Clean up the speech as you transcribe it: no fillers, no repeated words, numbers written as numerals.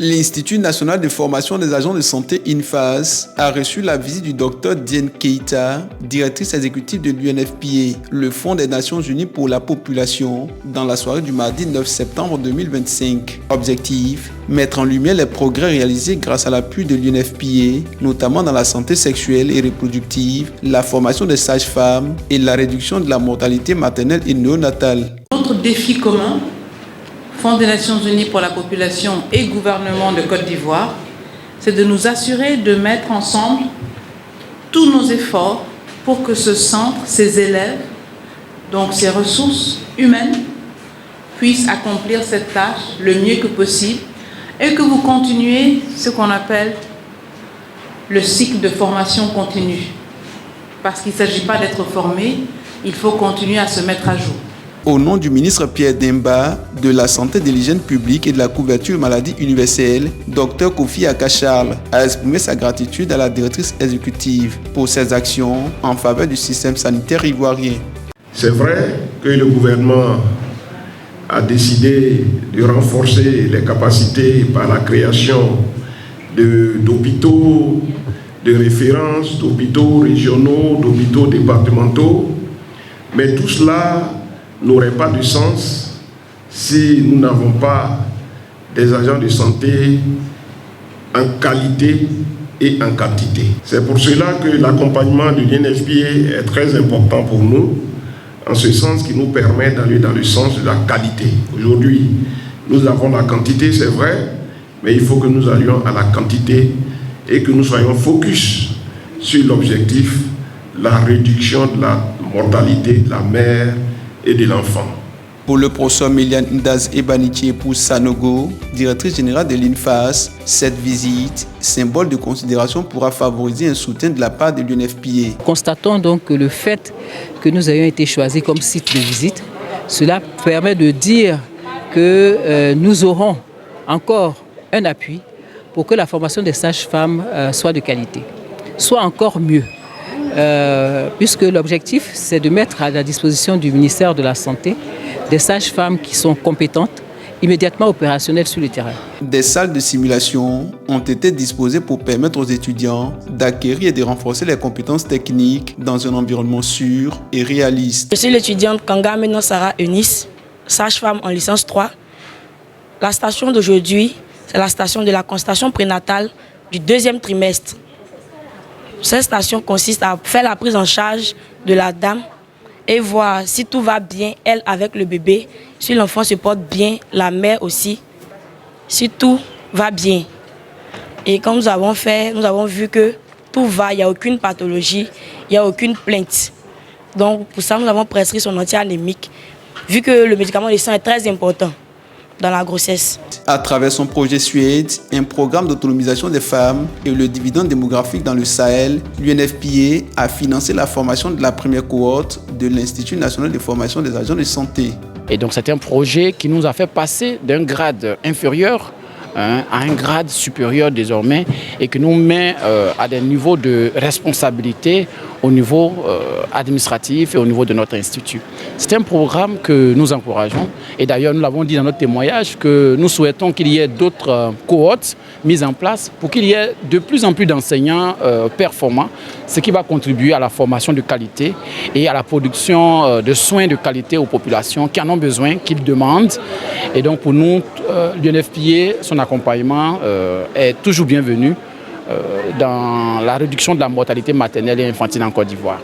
L'Institut national de formation des agents de santé INFAS a reçu la visite du Dr Diène Keïta, directrice exécutive de l'UNFPA, le Fonds des Nations Unies pour la population, dans la soirée du mardi 9 septembre 2025. Objectif: mettre en lumière les progrès réalisés grâce à l'appui de l'UNFPA, notamment dans la santé sexuelle et reproductive, la formation des sages-femmes et la réduction de la mortalité maternelle et néonatale. Notre défi commun, Fonds des Nations Unies pour la population et gouvernement de Côte d'Ivoire, c'est de nous assurer de mettre ensemble tous nos efforts pour que ce centre, ces élèves, donc ces ressources humaines, puissent accomplir cette tâche le mieux que possible et que vous continuez ce qu'on appelle le cycle de formation continue. Parce qu'il ne s'agit pas d'être formé, il faut continuer à se mettre à jour. Au nom du ministre Pierre Demba, de la Santé, de l'Hygiène publique et de la couverture maladie universelle, Dr Kofi Akacharles a exprimé sa gratitude à la directrice exécutive pour ses actions en faveur du système sanitaire ivoirien. C'est vrai que le gouvernement a décidé de renforcer les capacités par la création d'hôpitaux de référence, d'hôpitaux régionaux, d'hôpitaux départementaux, mais tout cela n'aurait pas de sens si nous n'avons pas des agents de santé en qualité et en quantité. C'est pour cela que l'accompagnement de l'UNFPA est très important pour nous, en ce sens qui nous permet d'aller dans le sens de la qualité. Aujourd'hui, nous avons la quantité, c'est vrai, mais il faut que nous allions à la quantité et que nous soyons focus sur l'objectif, la réduction de la mortalité de la mère et de l'enfant. Pour le professeur Méliane Ndaz Ebanitie pour Sanogo, directrice générale de l'INFAS, cette visite, symbole de considération, pourra favoriser un soutien de la part de l'UNFPA. Constatons donc que le fait que nous ayons été choisis comme site de visite, cela permet de dire que nous aurons encore un appui pour que la formation des sages-femmes soit de qualité, soit encore mieux. Puisque l'objectif, c'est de mettre à la disposition du ministère de la Santé des sages-femmes qui sont compétentes, immédiatement opérationnelles sur le terrain. Des salles de simulation ont été disposées pour permettre aux étudiants d'acquérir et de renforcer les compétences techniques dans un environnement sûr et réaliste. Je suis l'étudiante Kanga Sarah Eunice, sage-femme en licence 3. La station d'aujourd'hui, c'est la station de la constatation prénatale du 2e trimestre. Cette station consiste à faire la prise en charge de la dame et voir si tout va bien, elle avec le bébé, si l'enfant se porte bien, la mère aussi, si tout va bien. Et quand nous avons vu que tout va, il n'y a aucune pathologie, il n'y a aucune plainte. Donc pour ça, nous avons prescrit son anti-anémique, vu que le médicament de sang est très important dans la grossesse. À travers son projet Suède, un programme d'autonomisation des femmes et le dividende démographique dans le Sahel, l'UNFPA a financé la formation de la première cohorte de l'Institut national de formation des agents de santé. Et donc c'est un projet qui nous a fait passer d'un grade inférieur à un grade supérieur désormais et qui nous met à des niveaux de responsabilité au niveau administratif et au niveau de notre institut. C'est un programme que nous encourageons et d'ailleurs nous l'avons dit dans notre témoignage que nous souhaitons qu'il y ait d'autres cohortes mises en place pour qu'il y ait de plus en plus d'enseignants performants, ce qui va contribuer à la formation de qualité et à la production de soins de qualité aux populations qui en ont besoin, qui le demandent. Et donc pour nous, l'UNFPA, son accompagnement est toujours bienvenu dans la réduction de la mortalité maternelle et infantile en Côte d'Ivoire.